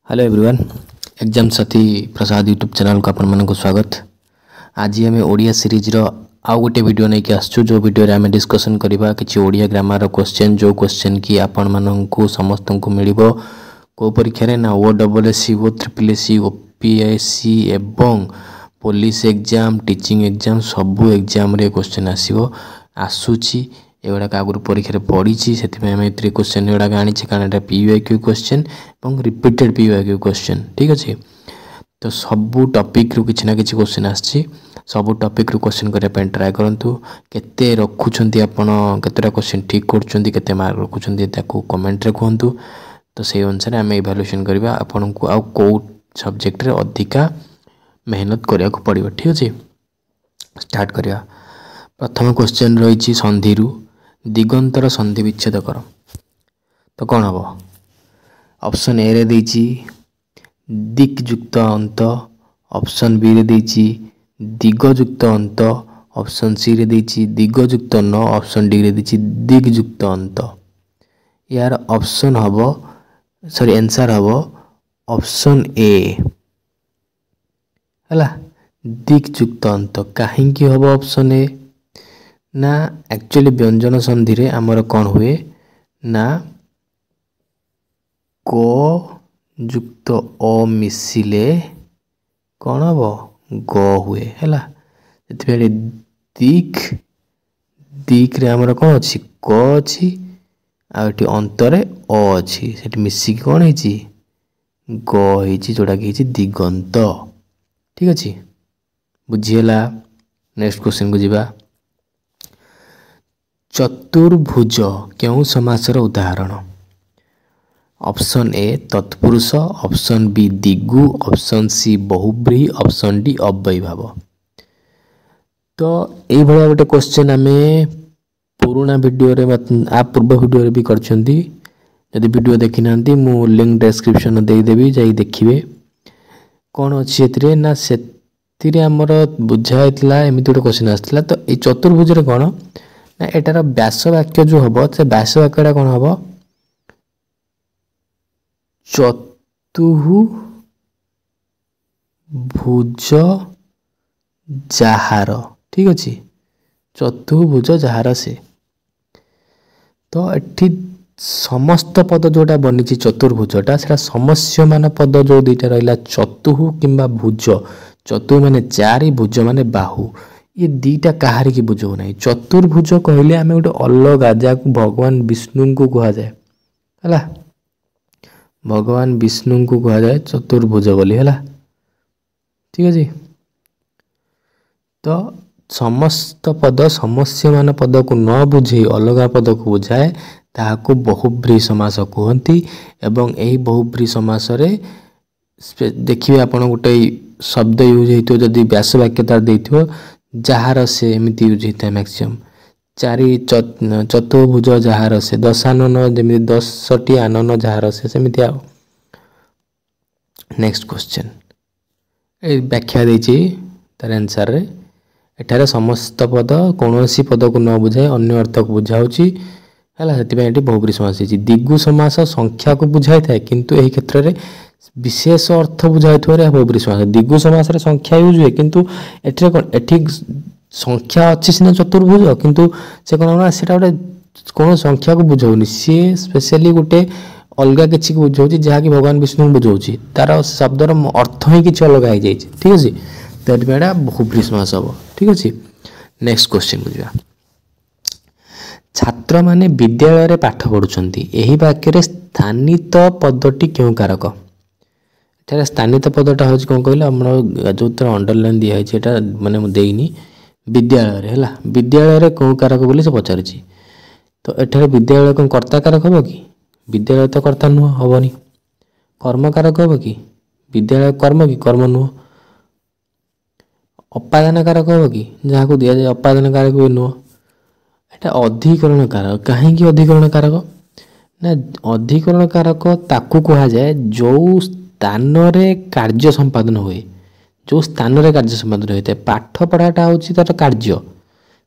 Hello everyone. Exam साथी प्रसाद YouTube channel को आपण को स्वागत। आज आम ओडिया सीरीज रो आउ गोटे वीडियो नहीं आसचु जो वीडियो रे आम डिस्कशन करबा किछि ओडिया ग्रामर क्वेश्चन जो क्वेश्चन की आपण माननकु समस्त को मिलिबो को परीक्षा रे ना ओडब्ल्यूएससी ओ ट्रिपल एससी ओपीएससी एवं पुलिस एग्जाम टीचिंग एग्जाम सबु एग्जाम रे क्वेश्चन आसीबो आसुची एगुड़ा आगुरी परीक्षा पढ़ी से आम ए क्वेश्चन गुड़ा आनी कारण यहाँ पीवाईक्यू क्वेश्चन और रिपीटेड पीवाईक्यू क्वेश्चन ठीक अच्छे। तो सबू टॉपिक रु किसी ना कि क्वेश्चन आसी सबू टॉपिक रु क्वेश्चन करने ट्राए करूँ केते रखुंट आपण केतटा क्वेश्चन ठीक कर मार्क रखुंट कमेंट रे कहतु। तो से अनुसार आम इवैल्यूएशन करवा आपन को आउ कौ सब्जेक्ट रे अधिका मेहनत करिया को पड़िबो ठीक अच्छे। स्टार्ट करिया। प्रथम क्वेश्चन रही संधि दिगंतर संधि विच्छेद कर तो कौन हम ऑप्शन ए रे देछि दिक्युक्त अंत ऑप्शन बी रे देछि दिगयुक्त अंत ऑप्शन सी रे देछि दिगयुक्त न ऑप्शन डी रे देछि दिगयुक्त अंत। यार ऑप्शन हबो सॉरी आंसर हबो ऑप्शन ए हला दिगयुक्त अंत। काहे की हबो ऑप्शन ए ना एक्चुअली व्यंजन संधि रे आमर कौन हुए ना क युक्त अ मिसिले कौन हम ग हुए है दिक दिक रे आमर कौन अच्छी क अच्छी आठ अंतरे अ अच्छी से मिसिक कौन है ग जोटा कि दिगंत ठीक अच्छे बुझीगला। नेक्स्ट क्वेश्चन को जीवा। चतुर्भुज क्यों समासर उदाहरण ऑप्शन ए तत्पुरुष ऑप्शन बी दिगु ऑप्शन सी बहुब्रीहि ऑप्शन डी अव्ययीभाव। तो यही भाया गोटे क्वेश्चन आम पुराना वीडियो रे आ पूर्व वीडियो रे भी करछंती यदि वीडियो देखि नांती मु लिंक डिस्क्रिप्शन दे देबी जाई देखिबे कौन अच्छी एथिरे ना सेथिरे हमर बुझाइतला एमिति गोटे क्वेश्चन आस्थिला। तो ए चतुर्भुज रे कौन ना एटार व्यास वाक्य जो हम से व्यास वाक्यटा कौन हम चतुर्भुज जार ठीक अच्छे चतुर्भुज जार से। तो एठी समस्त पद जोटा बनी चतुर्भुजटा से समस्यमान पद जो दुईटा रहा चतुः किंबा भुज चतुः माने चारि भुज माने बाहु ये दीटा कहार की बुझो ना। चतुर्भुज कहले आम गोटे अलग जहाँ भगवान विष्णु को कह जाए है भगवान विष्णु को कह जाए चतुर्भुज बोली है ठीक है। तो समस्त पद समस्यमान पद को न बुझे अलग पद को बुझाए ताहाको बहुब्रीहि समास कहती। एवं यही बहुब्रीहि समास देखिए आपन गोटे शब्द यूज होती जदि व्यास वाक्य तार देथिबो जार से एमती यूज होता है मैक्सिमम चारि चतुर्भुज जार से दशानन जमी 10टी आनन जार से सेमती आ। नेक्स्ट क्वेश्चन ए व्याख्या देछि तार आंसर रे एठारे समस्त पद कौनसी पद को न बुझाए अन्य अर्थ को बुझाउछि हला सेति बहुब्रीहि समास होछि। दिगु समास संख्या को बुझाई थाए किंतु एही क्षेत्र रे विशेष अर्थ बुझाई बहुब्रीहि समास। दिगु समास रे संख्या यूज हुए किंतु एठी कोन एठी संख्या अच्छी सीना चतुर्भुज किंतु से कोन ना सेटा गोटे कोन संख्या को बुझाउनी सी स्पेशली गोटे अलग किसी को बुझाउछि जहाँ कि भगवान विष्णु बुझाउछि तार शब्दर अर्थ ही किसी अलग हो जाए ठीक अच्छे। तो एटा बहुब्रीहि समास हम ठीक अच्छे। नेक्स्ट क्वेश्चन बुझा। छात्र माने विद्यालय रे पाठ पढ़ुछंती एही वाक्य रे स्थानित पदटी क्यों कारक एटा स्थानित पदटा हो कौन कहले हमर जो तर अंडरलाइन दिया है एटा माने मु देइनी विद्यालय रे हला विद्यालय रे कौन कारक बोली से पचारछि। तो एठारे विद्यालय कौन कर्ता कारक हो कि विद्यालय तो कर्ता नुह हबनी कर्म कारक हो कि विद्यालय कर्म कि कर्म नुह अपादान कारक हो कि जहाँ को दिया जाए अपादान कारक भी नुह एटा अधिकरण कारक। कहीं अधिकरण कारक ना अधिकरण कारक ताकू कहा जाए जो स्थान रे कार्य संपादन हुए जो स्थान रे कार्य संपादन होता है पाठ पढ़ाटा होची तार कार्य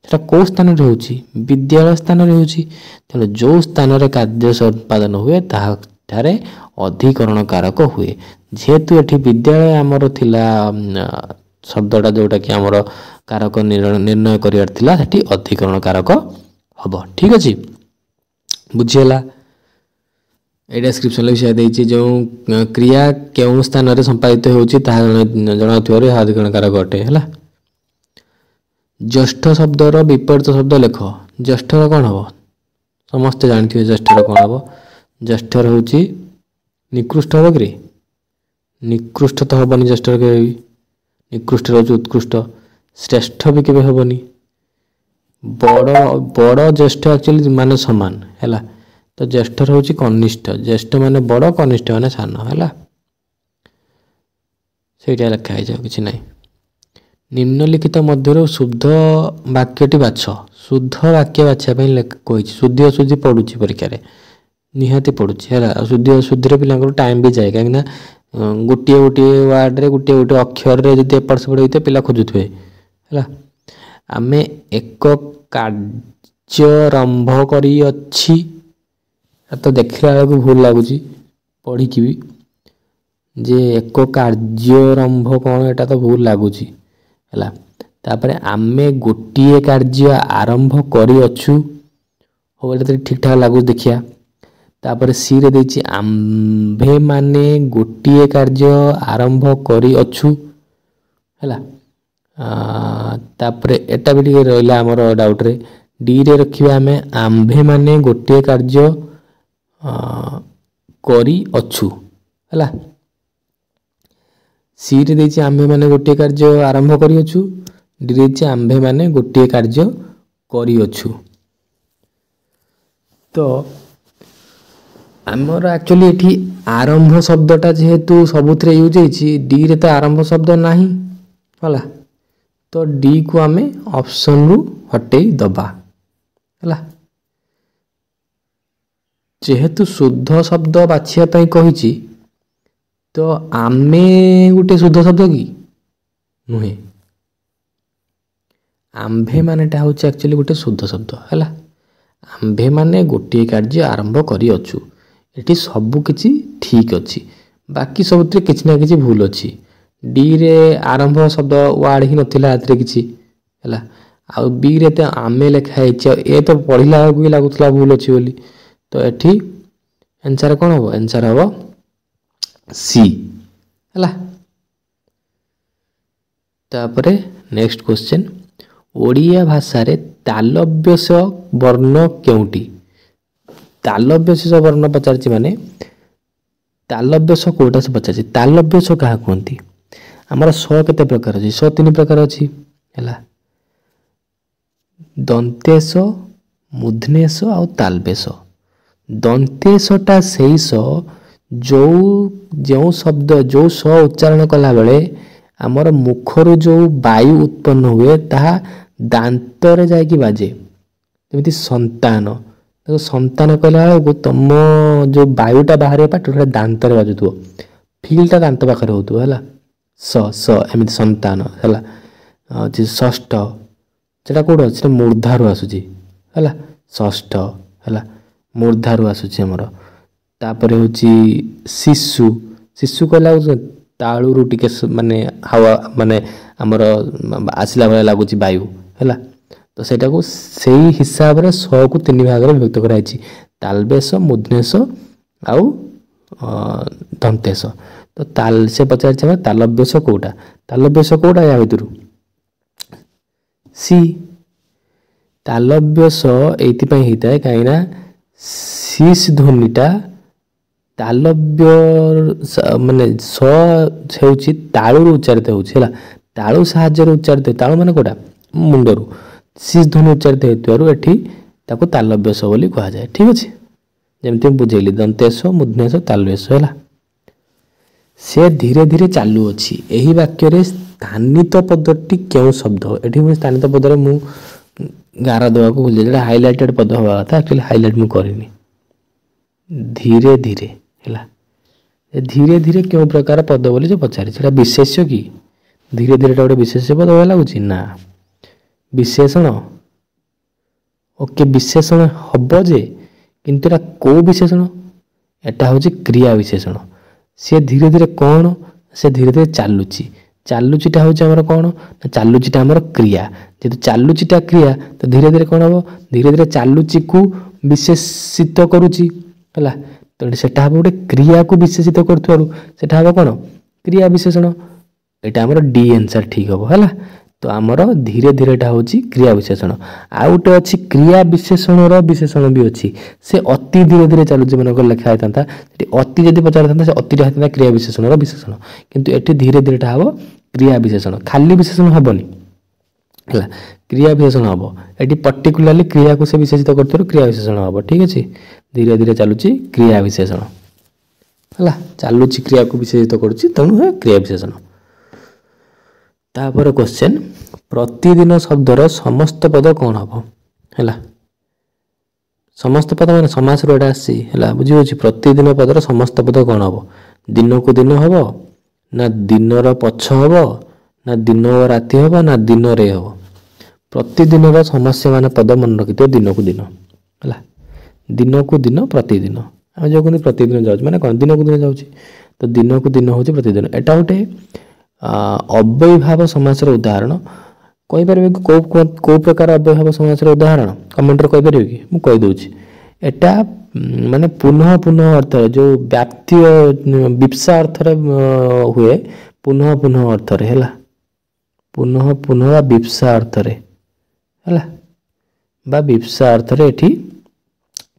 सेटा को स्थान रे होची विद्यालय स्थान रे होची। तेणु जो स्थान रे कार्य संपादन हुए ताहारे ଅଧିକରଣ कारक हुए जेहेतु एठी विद्यालय आमर थिला शब्दटा जोटा कि आमर कारक निर्णय करियार थिला सेठी अधिकरण कारक हबो ठीक अछि बुझियला ए डिस्क्रिप्शन ले विषय देछि जो क्रिया केउ स्थान रे संपादित होउछि ता जणाउथिबारे अधिकरण कारक अटे हला ज्येष्ठ शब्दर विपरीत शब्द लेख ज्येष्ठर कौन हम समस्ते जानते ज्येष्ठर कौन हम ज्येष्ठर हूँ निकृष्ट हम कि निकृष्ट तो हेनी ज्येष्ठर के निकृष्ट हूँ उत्कृष्ट श्रेष्ठ भी केवे हेनी बड़ बड़ ज्येष्ठ एक्चुअली माने समान है तो ज्येष्ठर हूँ कनिष्ठ ज्येष्ठ माने बड़ कनिष्ठ माने सान है से लिखाई जाओ कि ना निम्नलिखित मध्य शुद्ध वाक्यटी बाछ शुद्ध वाक्य बाछा कही शुद्धि अशुद्धि पड़ू परीक्षा निहाती पड़ू है शुद्धि अशुद्धि पिला टाइम भी जाए कहीं गोटे गोटे वार्ड रे गोटे गोटे अक्षर रे जब एपट सेपट होते पिला खोजुवे है आम एक कार्यारंभ करी अच्छी तो देखला बेलू भूल लगुच पढ़ी भी जे एक कार्यारंभ कौन एटा तो भूल लगुच है तापर आमे गोटे कार्य आरंभ करी अच्छु हो ठीक ठाक लगुच देखिया तापर सी रे देछि आम्भे माने गोटे कार्य आरंभ करी अच्छु है तापर एटा भी ठीक रहा आमर डाउट रे डी रे रखिबा आमे आम्भे माने गोटे कार्य करी अच्छु है सी रे देछि आम्भे माने गोटे कार्य आरंभ करी अच्छु डी रे देछि आम्भे माने गोटे कार्य करी अच्छु तो आमर एक्चुअली एठी आरंभ शब्दटा जेहेतु सबुथरे यूज होइछि डी रे तो आरंभ शब्द नाही होला तो डी को आमे ऑप्शन रु हटेई दबा होला जेहेतु शुद्ध शब्द बाछिया पई कहिछि तो आमे गोटे शुद्ध शब्द कि नुहे आम्भे मानेटा हूँ एक्चुअली गोटे शुद्ध शब्द है आम्भे माने गोटे कार्य आरंभ करी अच्छु एटी सबु किछि ठीक अच्छी बाकी सब किछि ना किछि भूल अच्छी डी रे आरंभ शब्द वार्ड ही नथिला आतरे किछि है आ बी रे तो आमे लिखाई ए तो पढ़ला भी लगुला भूल अच्छी बोली तो एठी आंसर कौन हम आंसर हम सी है तापरे नेक्स्ट क्वेश्चन ओडिया भाषा रे तालव्यस वर्ण केउटी तालव्यस वर्ण पचारछि माने तालव्यस कोटा से पचारछि तालव्यस कहा कहंती हमर स केते प्रकार अछि स तीन प्रकार अछि हैला दंतेश मूर्धन्यस आ तालव्यस दंतेशटा सेई स जो शब्द जो स उच्चारण कला बेले आमर मुखर जो वायु उत्पन्न हुए ताहा दांत रे जाय कि बाजे जेमिति संतान तो संतान कहला बेलू तुम जो वायुटा बाहर पाटा दांत रे बाजुथो फीलटा दांत पाखरे होतु है स स एमिति संतान है षष्ठ सेटा कोड अछि मूर्धारु आसुची है षष्ठ है मूर्धारु आसुची हमर तापर होची शिशु शिशु कहला ताळुरु टिके माने हवा माने हमर आसिला भले लागुची वायु है तो सेटा को सेही हिसाब रे 100 को तीन भाग रे विभक्त कराई छी तालवेश मूर्धन्यस आउ दंतेश तो ताल से पचार छ तालव्यस कोटा या भितरु सी तालव्यस एति पई हिताय काईना शीश ध्वनिटा तालव्य माने स हेउची ताळुरु उच्चारित होउची हैला ताळु साहाय्य रे उच्चारित ताळु माने कोटा मुंडरू शीश ध्वनि उच्चारित हेतुआरु एठी ताको तालव्यस बोली कहा जाय ठीक अछि जेमते बुझेली दंतेश मूर्धन्यस तालव्यस हैला से धीरे धीरे चालू अछि एही वाक्य रे स्थानित पदटी केउ शब्द एठी मु स्थानित पद रे मु गारा देवा को भूल जेटा हाइलाइटेड पद होवा था एक्चुअली हाइलाइट मु करिनी धीरे धीरे हैला धीरे धीरे क्यों प्रकार पद बोली जो पचारि सेटा विशेष्य कि धीरे धीरे टा गोटे विशेष्य पद होला लागुची ना विशेषण ओके विशेषण हबो जे किंतु एटा को विशेषण एटा हूँ क्रिया विशेषण सी धीरे धीरे कौन से धीरे धीरे चलुची चलुचीटा हूँ आमर कौन चलुचीटा आमर क्रिया जेहेतु चलुचीटा क्रिया तो धीरे धीरे कौन हम धीरे धीरे चलुची को विशेषित करुच्ची है तो सेटा हम गोटे क्रिया को विशेषित करुवा हम कौन क्रिया विशेषण यहाँ आमर डी आंसर ठीक हम है तो आमर धीरे धीरे हूँ क्रिया विशेषण आउ गोटे अच्छी क्रिया विशेषण विशेषण भी अच्छी से अति धीरे धीरे चलुची मन लिखा होता अति जब पचार था से अतिटा होता क्रिया विशेषण विशेषण किंतु ये धीरे धीरे हम क्रिया विशेषण खाली विशेषण हेनी है क्रिया विशेषण हम ये पर्टिकुलाली क्रिया को से विशेषित कर क्रिया विशेषण हम ठीक अच्छे धीरे धीरे चलुची क्रिया विशेषण है चलुची क्रिया को विशेषित करुच्ची तेणु क्रिया विशेषण तापर क्वेश्चन प्रतिदिन शब्दर समस्त पद कौन हम है समस्त पद मैंने समास रोटा आसी बुझी प्रतिदिन पदर समस्त पद कौन हम दिन को दिन हम ना दिन पछ हम ना दिन राति हम ना दिन रे हम प्रतिदिन समस्या मान पद मन रखि दिन को दिन है दिन को दिन प्रतिदिन आम जो कहते प्रतिदिन जाऊँ मैंने कौन दिन को दिन जाऊँ तो दिन को दिन हूँ प्रतिदिन एटा गोटे अव्ययीभाव समासर उदाहरण कहीपर कौ प्रकार अव्ययीभाव समासर उदाहरण कमेंट कहीपर कि मुझे कहीदे एटा माने पुनः पुनः अर्थ जो व्याप्ति विप्सा अर्थ हुए पुनः पुनः अर्थ है पुनः पुनः विप्सा अर्थ है विप्सा अर्थ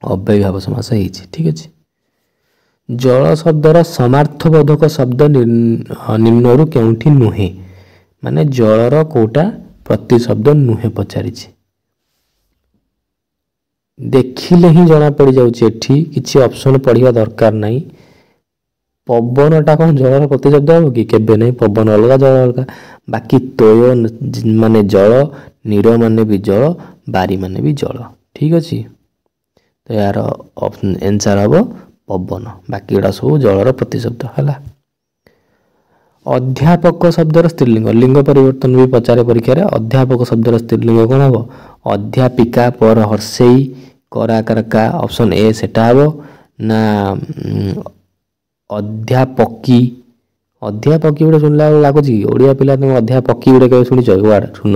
अव्ययीभाव समास है ठीक अच्छे जल शब्दर समार्थबोधक शब्द निम्नरु केउठी नुहे माने जलर कोटा प्रति शब्द नुहे पचारि देखिले ही जना पड़ जाउछि एठी किछि ऑप्शन पढ़िया दरकार नहीं पवनटा कौन जलर प्रति शब्द हम कि केबे नहीं पवन अलग जल अलग बाकी तोय माने जल नीर माने भी जल बारी माने भी जल ठीक अच्छे तो यार आंसर हम पवन बाकी गुड़ा सब जलर प्रतिशब्द है अध्यापक शब्दर स्त्रीलिंग लिंग परिवर्तन भी पचारे परीक्षा अध्यापक शब्दर स्त्रीलिंग कौन हम अध्यापिका पर हर्षेई कराकारका ऑप्शन ए सेटा हम ना अध्यापकी अध्यापकी गोटे शुणला लगुच ओडिया पिला तुम अध्यापकी गोटे कभी शुणी वार्ड शुण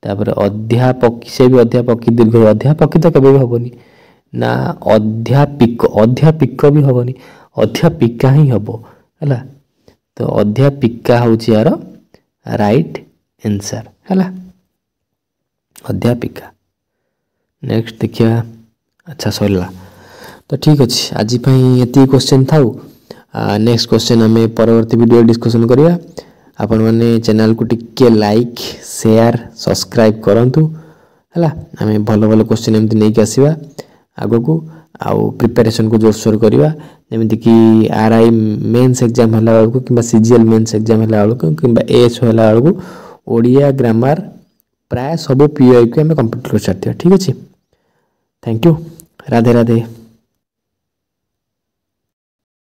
नपर अध्यापकी से भी अध्यापकी दीर्घ अध्यापकी तो कभी हेनी ना अध्यापिक अध्यापिक भी हेनी अध्यापिका ही हम है तो अध्यापिका हूँ यार राइट आंसर है अध्यापिका नेक्स्ट देखिए अच्छा सरला तो ठीक अच्छे आज ये क्वेश्चन था नेक्स्ट क्वेश्चन आम परवर्ती वीडियो डिस्कशन करिया आपण मैंने चैनल को टिके लाइक शेयर सब्सक्राइब करूँ है आम भल भल क्वेश्चन एमती नहीं कि आसवा आग को आउ प्रिपरेशन को जोरसोर करवा जमीक कि आरआई मेन्स एग्जाम है बेलू कि सीजीएल मेन्स एग्जाम है बेलू कि एएस है बेलू ओडिया ग्रामर प्राय सब पीआई को आम कंप्लीट कर सारी ठीक अच्छे थैंक यू राधे राधे।